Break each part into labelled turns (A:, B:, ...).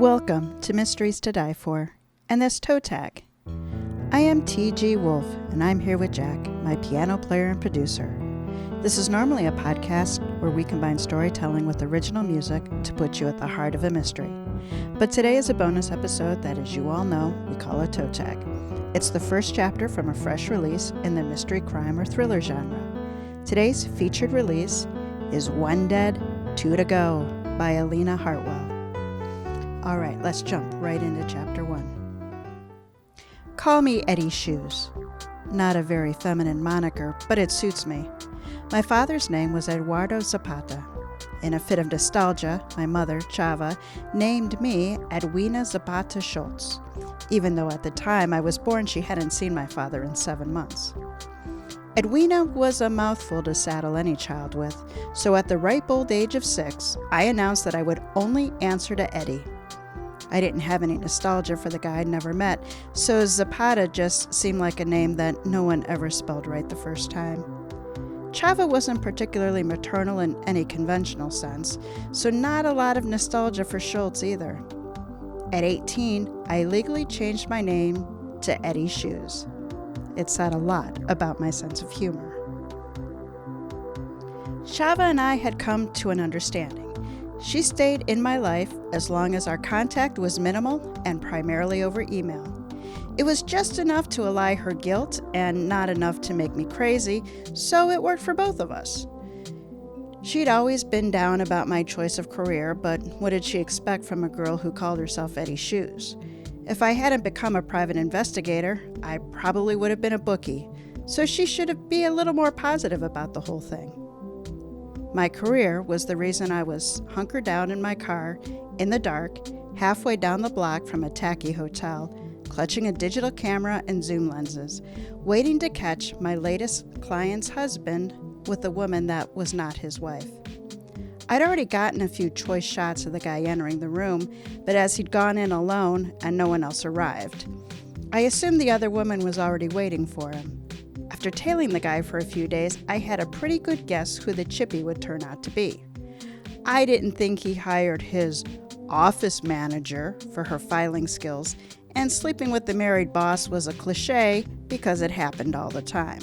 A: Welcome to Mysteries to Die For, and this toe tag. I am TG Wolff, and I'm here with Jack, my piano player and producer. This is normally a podcast where we combine storytelling with original music to put you at the heart of a mystery. But today is a bonus episode that, as you all know, we call a toe tag. It's the first chapter from a fresh release in the mystery, crime, or thriller genre. Today's featured release is One Dead, Two to Go by Elena Hartwell. All right, let's jump right into chapter 1. Call me Eddie's Shoes. Not a very feminine moniker, but it suits me. My father's name was Eduardo Zapata. In a fit of nostalgia, my mother, Chava, named me Edwina Zapata Schultz, even though at the time I was born she hadn't seen my father in 7 months. Edwina was a mouthful to saddle any child with, so at the ripe old age of 6, I announced that I would only answer to Eddie. I didn't have any nostalgia for the guy I'd never met, so Zapata just seemed like a name that no one ever spelled right the first time. Chava wasn't particularly maternal in any conventional sense, so not a lot of nostalgia for Schultz either. At 18, I legally changed my name to Eddie's Shoes. It said a lot about my sense of humor. Chava and I had come to an understanding. She stayed in my life as long as our contact was minimal and primarily over email. It was just enough to allay her guilt and not enough to make me crazy, so it worked for both of us. She'd always been down about my choice of career, but what did she expect from a girl who called herself Eddie's Shoes? If I hadn't become a private investigator, I probably would have been a bookie, so she should be a little more positive about the whole thing. My career was the reason I was hunkered down in my car, in the dark, halfway down the block from a tacky hotel, clutching a digital camera and zoom lenses, waiting to catch my latest client's husband with a woman that was not his wife. I'd already gotten a few choice shots of the guy entering the room, but as he'd gone in alone and no one else arrived, I assumed the other woman was already waiting for him. After tailing the guy for a few days, I had a pretty good guess who the chippy would turn out to be. I didn't think he hired his office manager for her filing skills, and sleeping with the married boss was a cliche because it happened all the time.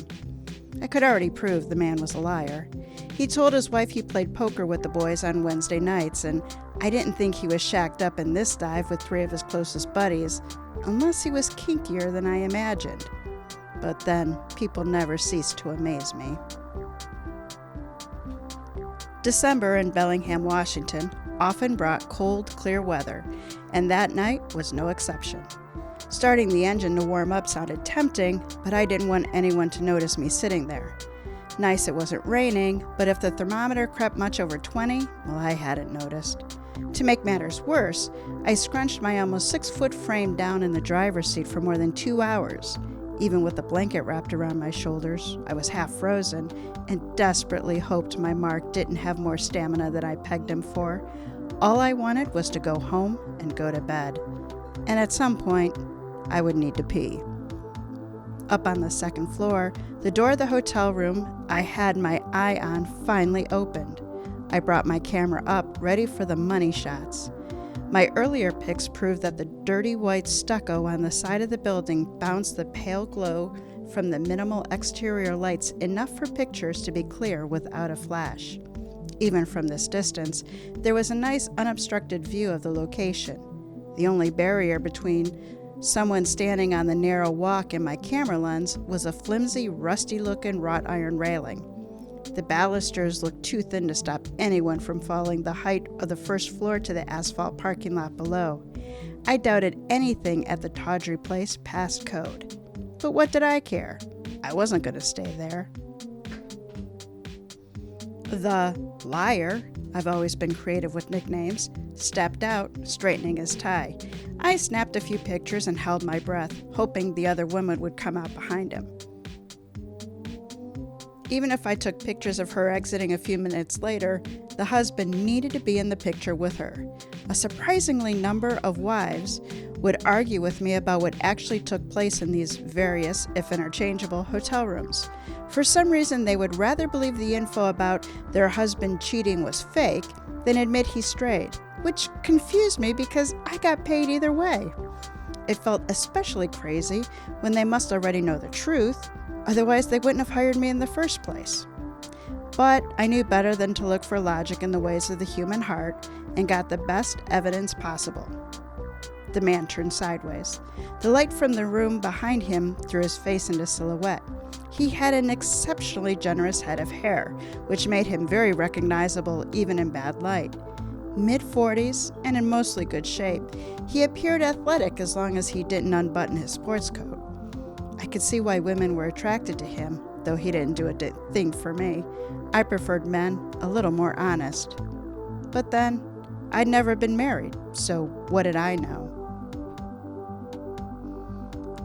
A: I could already prove the man was a liar. He told his wife he played poker with the boys on Wednesday nights, and I didn't think he was shacked up in this dive with 3 of his closest buddies, unless he was kinkier than I imagined. But then, people never ceased to amaze me. December in Bellingham, Washington, often brought cold, clear weather, and that night was no exception. Starting the engine to warm up sounded tempting, but I didn't want anyone to notice me sitting there. Nice it wasn't raining, but if the thermometer crept much over 20, well, I hadn't noticed. To make matters worse, I scrunched my almost 6-foot frame down in the driver's seat for more than 2 hours. Even with the blanket wrapped around my shoulders, I was half frozen and desperately hoped my Mark didn't have more stamina than I pegged him for. All I wanted was to go home and go to bed. And at some point, I would need to pee. Up on the 2nd floor, the door of the hotel room I had my eye on finally opened. I brought my camera up, ready for the money shots. My earlier pics proved that the dirty white stucco on the side of the building bounced the pale glow from the minimal exterior lights enough for pictures to be clear without a flash. Even from this distance, there was a nice unobstructed view of the location. The only barrier between someone standing on the narrow walk and my camera lens was a flimsy, rusty-looking wrought iron railing. The balusters looked too thin to stop anyone from following the height of the 1st floor to the asphalt parking lot below. I doubted anything at the tawdry place passed code. But what did I care? I wasn't going to stay there. The liar, I've always been creative with nicknames, stepped out, straightening his tie. I snapped a few pictures and held my breath, hoping the other woman would come out behind him. Even if I took pictures of her exiting a few minutes later, the husband needed to be in the picture with her. A surprisingly number of wives would argue with me about what actually took place in these various, if interchangeable, hotel rooms. For some reason, they would rather believe the info about their husband cheating was fake than admit he strayed. which confused me because I got paid either way. It felt especially crazy when they must already know the truth, otherwise they wouldn't have hired me in the first place. But I knew better than to look for logic in the ways of the human heart and got the best evidence possible. The man turned sideways. The light from the room behind him threw his face into silhouette. He had an exceptionally generous head of hair, which made him very recognizable even in bad light. Mid-40s and in mostly good shape, he appeared athletic as long as he didn't unbutton his sports coat. I could see why women were attracted to him, though he didn't do a thing for me. I preferred men a little more honest. But then, I'd never been married, so what did I know?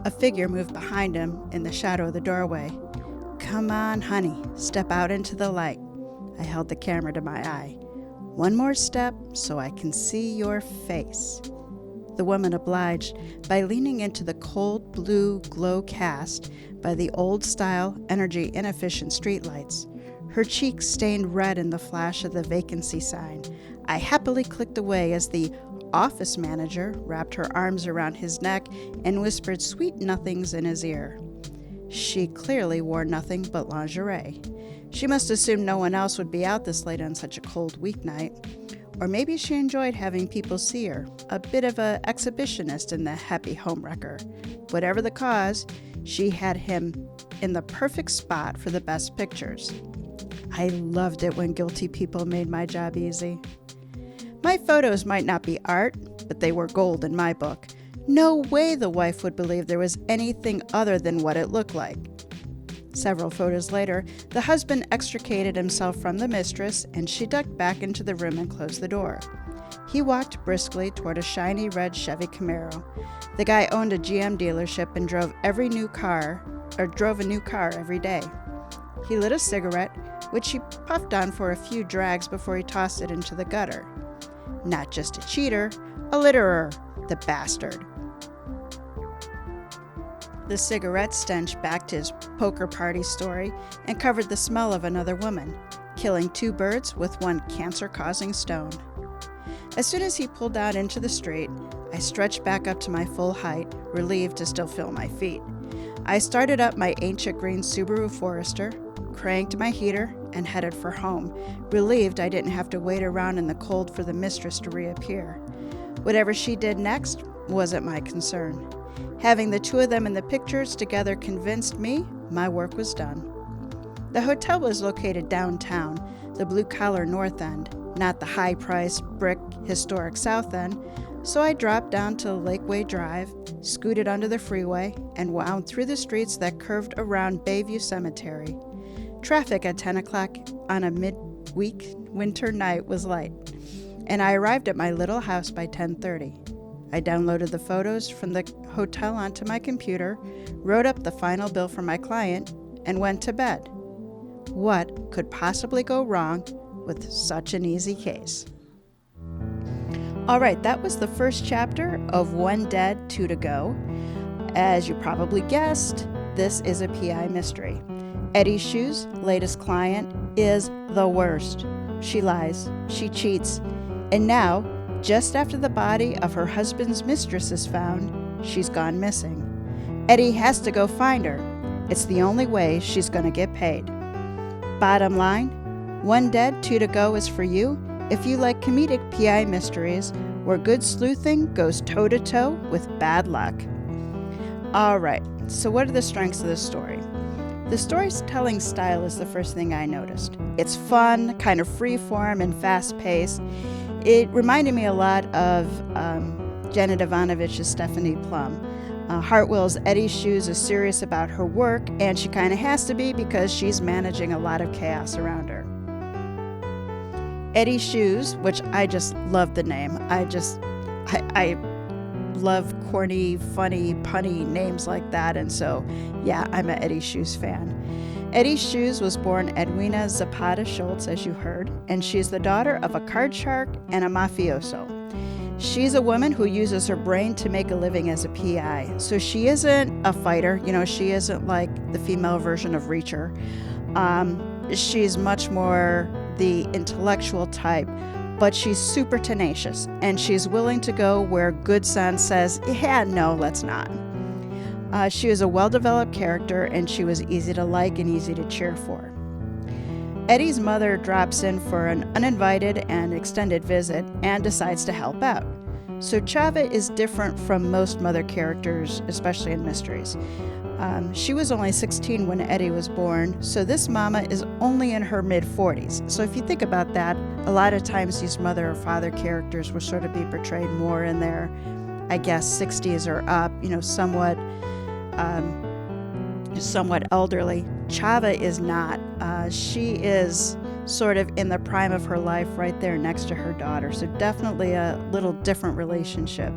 A: A figure moved behind him in the shadow of the doorway. "Come on, honey, step out into the light." I held the camera to my eye. "One more step so I can see your face." The woman obliged by leaning into the cold blue glow cast by the old-style, energy-inefficient streetlights. Her cheeks stained red in the flash of the vacancy sign. I happily clicked away as the office manager wrapped her arms around his neck and whispered sweet nothings in his ear. She clearly wore nothing but lingerie. She must assume no one else would be out this late on such a cold weeknight. Or maybe she enjoyed having people see her, a bit of an exhibitionist in the happy homewrecker. Whatever the cause, she had him in the perfect spot for the best pictures. I loved it when guilty people made my job easy. My photos might not be art, but they were gold in my book. No way the wife would believe there was anything other than what it looked like. Several photos later, the husband extricated himself from the mistress, and she ducked back into the room and closed the door. He walked briskly toward a shiny red Chevy Camaro. The guy owned a GM dealership and drove a new car every day. He lit a cigarette, which he puffed on for a few drags before he tossed it into the gutter. Not just a cheater, a litterer, the bastard. The cigarette stench backed his poker party story and covered the smell of another woman, killing two birds with one cancer-causing stone. As soon as he pulled out into the street, I stretched back up to my full height, relieved to still feel my feet. I started up my ancient green Subaru Forester, cranked my heater, and headed for home, relieved I didn't have to wait around in the cold for the mistress to reappear. Whatever she did next wasn't my concern. Having the two of them in the pictures together convinced me my work was done. The hotel was located downtown, the blue-collar north end, not the high-priced, brick, historic south end, so I dropped down to Lakeway Drive, scooted under the freeway, and wound through the streets that curved around Bayview Cemetery. Traffic at 10 o'clock on a midweek winter night was light, and I arrived at my little house by 10:30. I downloaded the photos from the hotel onto my computer, wrote up the final bill for my client, and went to bed. What could possibly go wrong with such an easy case? All right, that was the first chapter of One Dead, Two to Go. As you probably guessed, this is a PI mystery. Eddie Shu's latest client is the worst. She lies, she cheats, and now, just after the body of her husband's mistress is found, she's gone missing. Eddie has to go find her. It's the only way she's going to get paid. Bottom line, One Dead, Two to Go is for you if you like comedic PI mysteries where good sleuthing goes toe-to-toe with bad luck. All right, so what are the strengths of this story? The storytelling style is the first thing I noticed. It's fun, kind of free-form and fast-paced. It reminded me a lot of Janet Ivanovich's Stephanie Plum. Hartwell's Eddie Shu's is serious about her work, and she kind of has to be because she's managing a lot of chaos around her. Eddie Shu's, which I just love the name. I love corny, funny, punny names like that, and so, yeah, I'm an Eddie Shu's fan. Eddie Shu's was born Edwina Zapata Schultz, as you heard, and she's the daughter of a card shark and a mafioso. She's a woman who uses her brain to make a living as a PI, so she isn't a fighter. She isn't like the female version of Reacher. She's much more the intellectual type but she's super tenacious, and she's willing to go where good sense says, yeah, no, let's not. She was a well-developed character, and she was easy to like and easy to cheer for. Eddie's mother drops in for an uninvited and extended visit and decides to help out. So Chava is different from most mother characters, especially in mysteries. She was only 16 when Eddie was born, so this mama is only in her mid-40s. So if you think about that, a lot of times these mother or father characters will sort of be portrayed more in their, I guess, 60s or up, somewhat elderly. Chava is not. She is sort of in the prime of her life, right there next to her daughter, so definitely a little different relationship.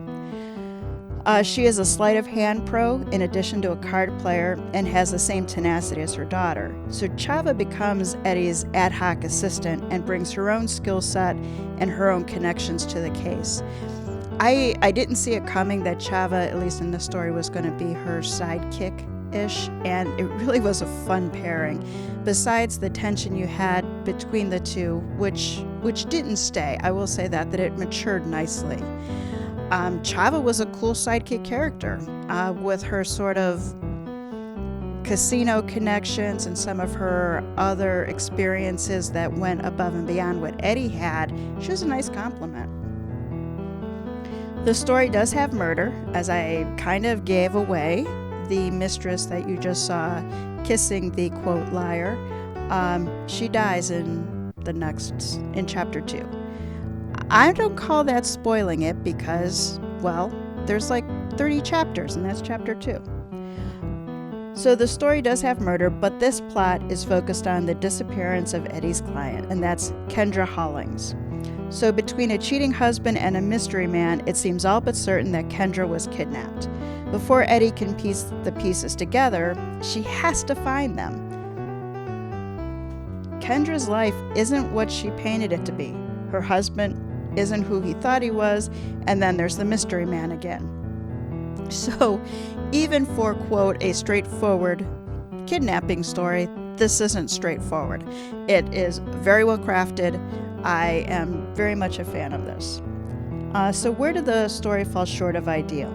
A: She is a sleight of hand pro in addition to a card player and has the same tenacity as her daughter. So Chava becomes Eddie's ad hoc assistant and brings her own skill set and her own connections to the case. I didn't see it coming that Chava, at least in this story, was going to be her sidekick-ish, and it really was a fun pairing. Besides the tension you had between the two, which didn't stay, I will say that it matured nicely. Chava was a cool sidekick character with her sort of casino connections and some of her other experiences that went above and beyond what Eddie had. She was a nice compliment. The story does have murder, as I kind of gave away. The mistress that you just saw kissing the quote liar, she dies in chapter 2. I don't call that spoiling it because, well, there's like 30 chapters and that's chapter 2. So the story does have murder, but this plot is focused on the disappearance of Eddie's client, and that's Kendra Hollings. So between a cheating husband and a mystery man, it seems all but certain that Kendra was kidnapped. Before Eddie can piece the pieces together, she has to find them. Kendra's life isn't what she painted it to be. Her husband isn't who he thought he was, and then there's the mystery man again. So even for, quote, a straightforward kidnapping story, this isn't straightforward. It is very well crafted. I am very much a fan of this. So where did the story fall short of ideal?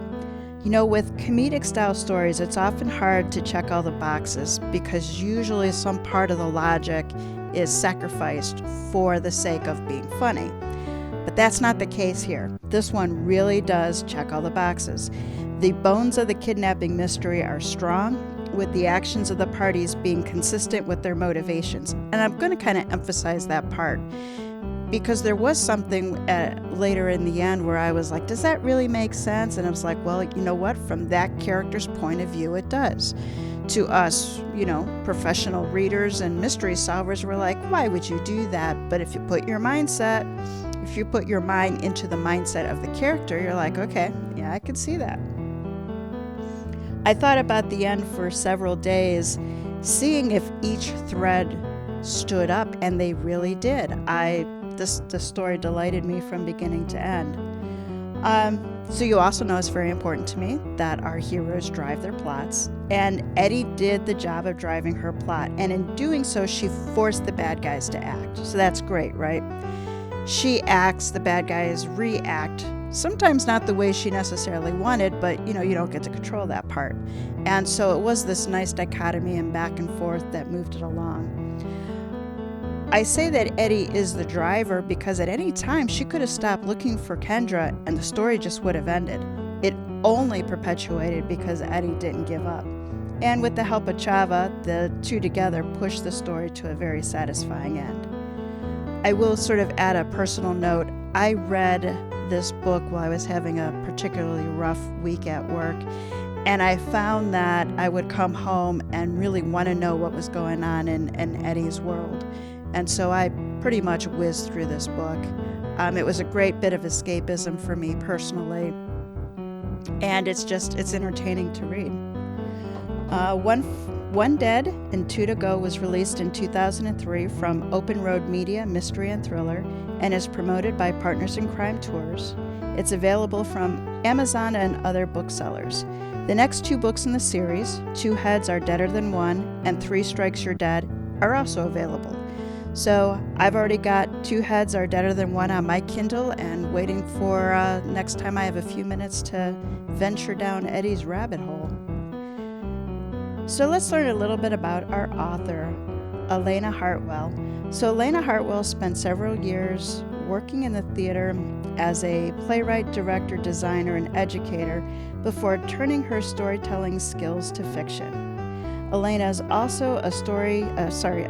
A: With comedic style stories, it's often hard to check all the boxes because usually some part of the logic is sacrificed for the sake of being funny. But that's not the case here. This one really does check all the boxes. The bones of the kidnapping mystery are strong, with the actions of the parties being consistent with their motivations. And I'm going to kind of emphasize that part because there was something later in the end where I was like, does that really make sense? And I was like, well, you know what? From that character's point of view, it does. To us, professional readers and mystery solvers, were like, why would you do that? But if you put your mind into the mindset of the character, you're like, okay, yeah, I could see that. I thought about the end for several days, seeing if each thread stood up, and they really did. The story delighted me from beginning to end. So you also know it's very important to me that our heroes drive their plots, and Eddie did the job of driving her plot, and in doing so, she forced the bad guys to act. So that's great, right? She acts, the bad guys react, sometimes not the way she necessarily wanted, but you don't get to control that part. And so it was this nice dichotomy and back and forth that moved it along. I say that Eddie is the driver because at any time she could have stopped looking for Kendra and the story just would have ended. It only perpetuated because Eddie didn't give up. And with the help of Chava, the two together pushed the story to a very satisfying end. I will sort of add a personal note. I read this book while I was having a particularly rough week at work, and I found that I would come home and really want to know what was going on in Eddie's world. And so I pretty much whizzed through this book. It was a great bit of escapism for me personally, and it's entertaining to read. One Dead and Two to Go was released in 2003 from Open Road Media, Mystery and Thriller, and is promoted by Partners in Crime Tours. It's available from Amazon and other booksellers. The next 2 books in the series, Two Heads Are Deader Than One and 3 Strikes You're Dead, are also available. So I've already got 2 heads are deader than one on my Kindle and waiting for next time I have a few minutes to venture down Eddie's rabbit hole. So let's learn a little bit about our author, Elena Hartwell. So Elena Hartwell spent several years working in the theater as a playwright, director, designer, and educator before turning her storytelling skills to fiction. Elena is also a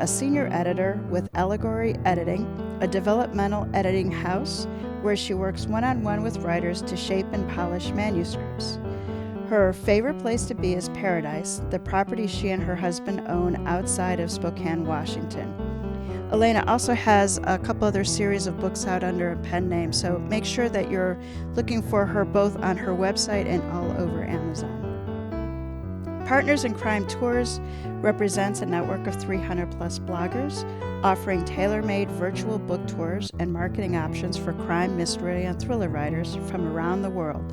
A: senior editor with Allegory Editing, a developmental editing house where she works one-on-one with writers to shape and polish manuscripts. Her favorite place to be is Paradise, the property she and her husband own outside of Spokane, Washington. Elena also has a couple other series of books out under a pen name, so make sure that you're looking for her both on her website and all over Amazon. Partners in Crime Tours represents a network of 300 plus bloggers offering tailor-made virtual book tours and marketing options for crime, mystery, and thriller writers from around the world.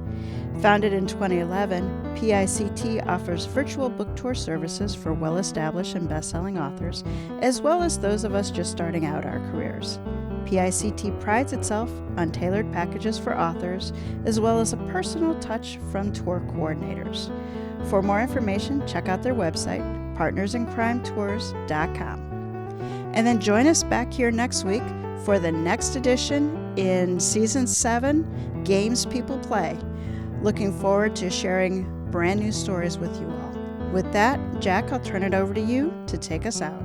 A: Founded in 2011, PICT offers virtual book tour services for well-established and best-selling authors, as well as those of us just starting out our careers. PICT prides itself on tailored packages for authors, as well as a personal touch from tour coordinators. For more information, check out their website, partnersincrimetours.com. And then join us back here next week for the next edition in Season 7, Games People Play. Looking forward to sharing brand new stories with you all. With that, Jack, I'll turn it over to you to take us out.